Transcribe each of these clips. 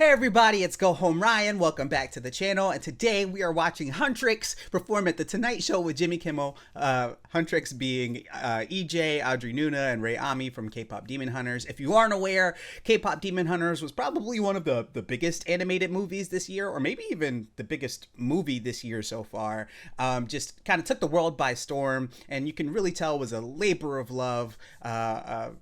Hey everybody, it's Go Home Ryan. Welcome back to the channel. And today we are watching Huntrix perform at the Tonight Show with Jimmy Kimmel. Huntrix being ejae, Audrey Nuna, and Ray Ami from K-Pop Demon Hunters. If you aren't aware, K-Pop Demon Hunters was probably one of the biggest animated movies this year, or maybe even the biggest movie this year so far. Just kind of took the world by storm, and you can really tell it was a labor of love.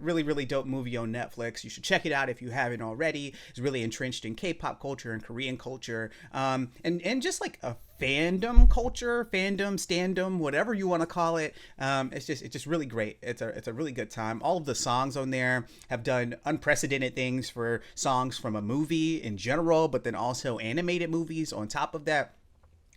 Really, really dope movie on Netflix. You should check it out if you haven't already. It's really entrenched in K-pop culture and Korean culture, and just like a fandom culture, standom, whatever you want to call it. It's just really great. It's a really good time. All of the songs on there have done unprecedented things for songs from a movie in general, but then also animated movies on top of that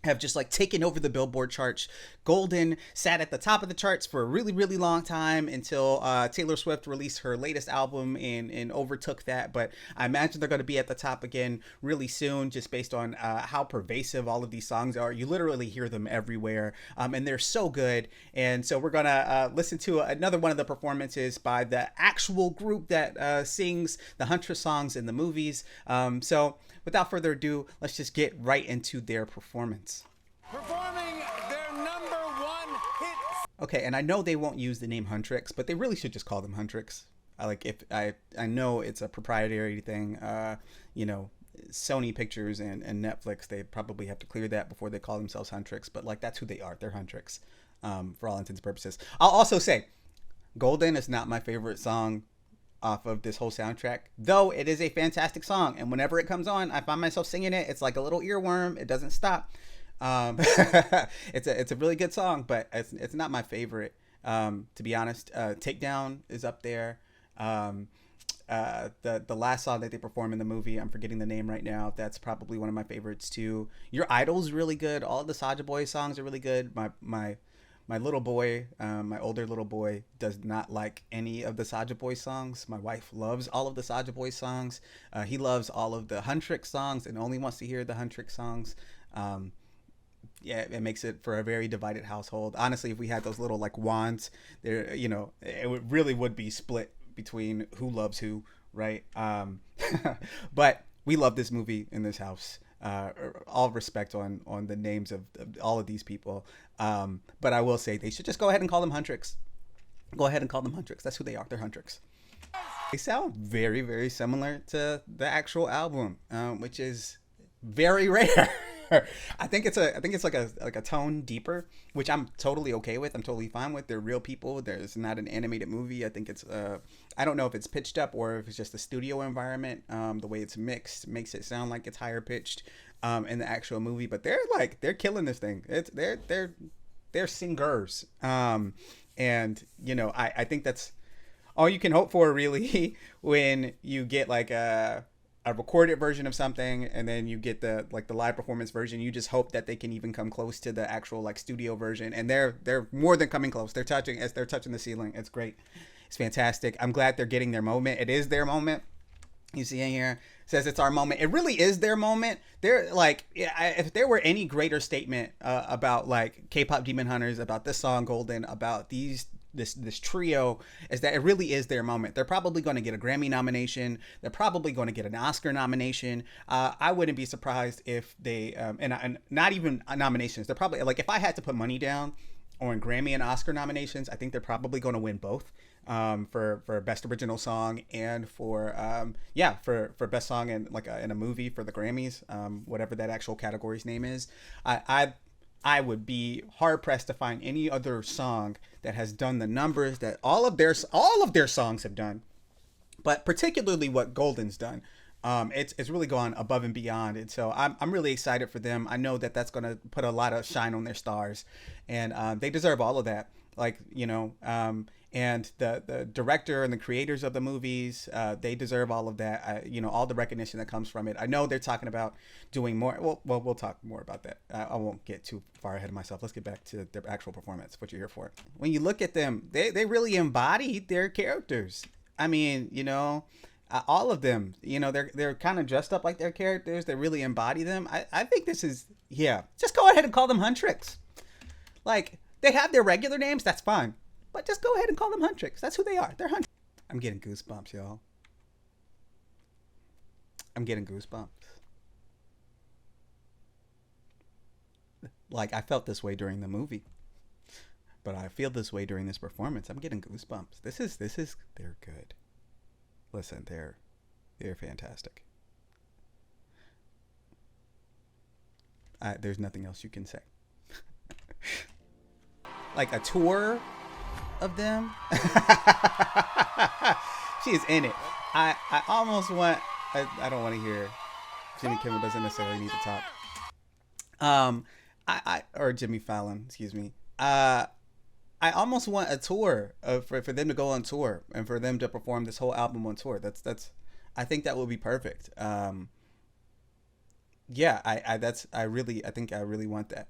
have just like taken over the Billboard charts. Golden sat at the top of the charts for a really, really long time until Taylor Swift released her latest album and overtook that. But I imagine they're going to be at the top again really soon, just based on how pervasive all of these songs are. You literally hear them everywhere, and they're so good. And so we're going to listen to another one of the performances by the actual group that sings the Huntress songs in the movies. So without further ado, let's just get right into their performance. Performing their number one hit. Okay, and I know they won't use the name Huntrix, but they really should just call them Huntrix. I know it's a proprietary thing. Sony Pictures and Netflix, they probably have to clear that before they call themselves Huntrix. But like, that's who they are. They're Huntrix, for all intents and purposes. I'll also say, Golden is not my favorite song off of this whole soundtrack, though it is a fantastic song, and whenever it comes on, I find myself singing it. It's like a little earworm. It doesn't stop. It's a really good song, but it's not my favorite, to be honest. Takedown is up there. The last song that they perform in the movie, I'm forgetting the name right now, that's probably one of my favorites too. Your Idol's really good. All of the Saja Boy songs are really good. My little boy, my older little boy, does not like any of the Saja Boy songs. My wife loves all of the Saja Boy songs. He loves all of the Huntrix songs and only wants to hear the Huntrix songs. Yeah, it makes it for a very divided household. Honestly, if we had those little like wands, there, it really would be split between who loves who, right? But we love this movie in this house. All respect on the names of all of these people. But I will say they should just go ahead and call them Huntrix. Go ahead and call them Huntrix. That's who they are. They're Huntrix. They sound very, very similar to the actual album, which is very rare. I think it's like a tone deeper, which I'm totally okay with. I'm totally fine with. They're real people. There's not an animated movie. I think it's I don't know if it's pitched up or if it's just the studio environment. The way it's mixed makes it sound like it's higher pitched in the actual movie. But they're killing this thing. They're singers. And I think that's all you can hope for, really, when you get like a recorded version of something and then you get the live performance version. You just hope that they can even come close to the actual like studio version, and they're more than coming close. They're touching the ceiling. It's great. It's fantastic. I'm glad they're getting their moment. It is their moment. You see in here, it says it's our moment. It really is their moment. They're like, if there were any greater statement about like K-Pop Demon Hunters, about this song Golden, about this trio, is that it really is their moment. They're probably going to get a Grammy nomination. They're probably going to get an Oscar nomination. I wouldn't be surprised if they and not even nominations. They're probably, like, if I had to put money down on Grammy and Oscar nominations, I think they're probably going to win both, for best original song and for best song in in a movie for the Grammys, whatever that actual category's name is. I would be hard pressed to find any other song that has done the numbers that all of their songs have done, but particularly what Golden's done. It's really gone above and beyond, and so I'm really excited for them. I know that that's going to put a lot of shine on their stars, and they deserve all of that. And the director and the creators of the movies, they deserve all of that. All the recognition that comes from it. I know they're talking about doing more. Well, we'll talk more about that. I won't get too far ahead of myself. Let's get back to their actual performance, what you're here for. When you look at them, they really embody their characters. I mean, all of them, they're kind of dressed up like their characters. They really embody them. I think this is, just go ahead and call them Huntrix. Like, they have their regular names, that's fine. But just go ahead and call them Huntrix. That's who they are. They're Huntrix. I'm getting goosebumps, y'all. I'm getting goosebumps. Like I felt this way during the movie, but I feel this way during this performance. I'm getting goosebumps. This is they're good. Listen, they're fantastic. There's nothing else you can say. Like a tour of them. She is in it. I almost want. I don't want to hear. Jimmy Kimmel doesn't necessarily need to talk. Um, or Jimmy Fallon, excuse me. I almost want a tour for them to go on tour and for them to perform this whole album on tour. That's I think that would be perfect. Yeah, I think I really want that.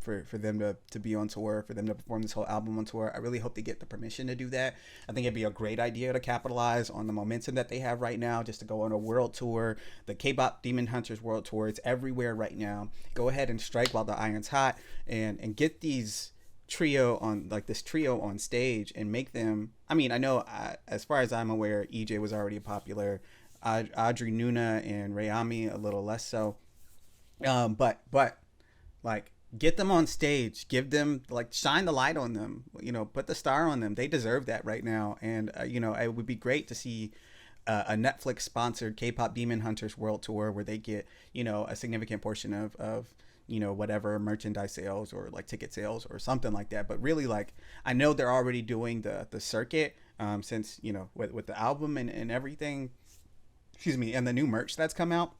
For them to be on tour, for them to perform this whole album on tour. I really hope they get the permission to do that. I think it'd be a great idea to capitalize on the momentum that they have right now, just to go on a world tour, the K-pop Demon Hunters world tour. It's everywhere right now. Go ahead and strike while the iron's hot, and get these this trio on stage and make them. I mean, I know as far as I'm aware, EJ was already popular. Audrey Nuna and Rayami a little less so. But like get them on stage, give them like shine the light on them, put the star on them. They deserve that right now. And it would be great to see a Netflix sponsored K-pop Demon Hunters world tour where they get a significant portion of whatever merchandise sales or like ticket sales or something like that. But really, like, I know they're already doing the circuit, since with the album and everything, excuse me, and the new merch that's come out.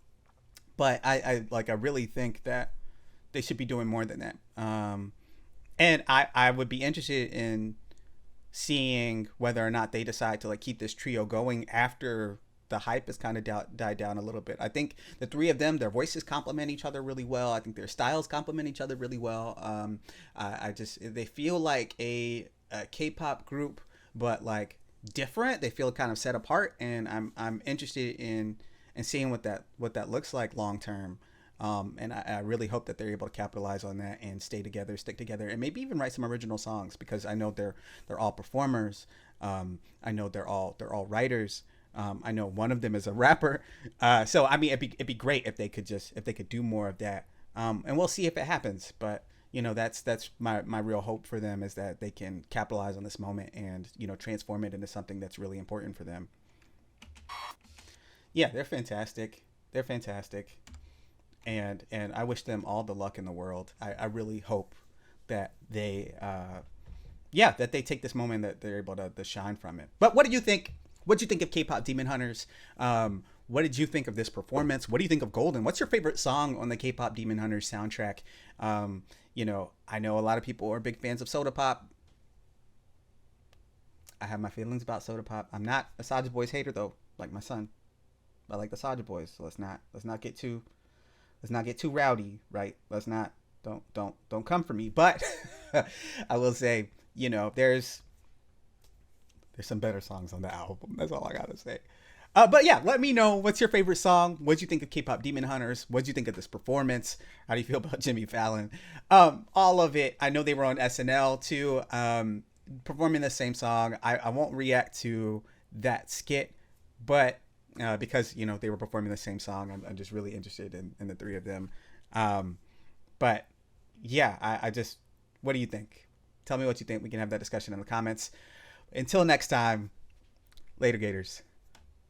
But I really think that they should be doing more than that. And I would be interested in seeing whether or not they decide to like keep this trio going after the hype has kind of died down a little bit. I think the three of them, their voices complement each other really well. I think their styles complement each other really well. They feel like a K-pop group, but like different. They feel kind of set apart, and I'm interested in seeing what that looks like long term. And I really hope that they're able to capitalize on that and stay together, stick together, and maybe even write some original songs, because I know they're all performers. I know they're all writers. I know one of them is a rapper. So I mean, it'd be great if they could do more of that. And we'll see if it happens. But that's my real hope for them, is that they can capitalize on this moment and transform it into something that's really important for them. Yeah, they're fantastic. They're fantastic. And I wish them all the luck in the world. I really hope that they that they take this moment, that they're able to shine from it. But what do you think? What do you think of K-pop Demon Hunters? What did you think of this performance? What do you think of Golden? What's your favorite song on the K-pop Demon Hunters soundtrack? I know a lot of people are big fans of Soda Pop. I have my feelings about Soda Pop. I'm not a Soulja Boys hater though, like my son. I like the Soulja Boys, so let's not get too rowdy, right? Don't come for me. But I will say, there's some better songs on the album. That's all I gotta say. But yeah, let me know, what's your favorite song? What do you think of K-pop Demon Hunters? What do you think of this performance? How do you feel about Jimmy Fallon? All of it. I know they were on SNL too, performing the same song. I won't react to that skit, but because they were performing the same song, I'm just really interested in the three of them. But yeah, I just, what do you think? Tell me what you think. We can have that discussion in the comments. Until next time, later, Gators.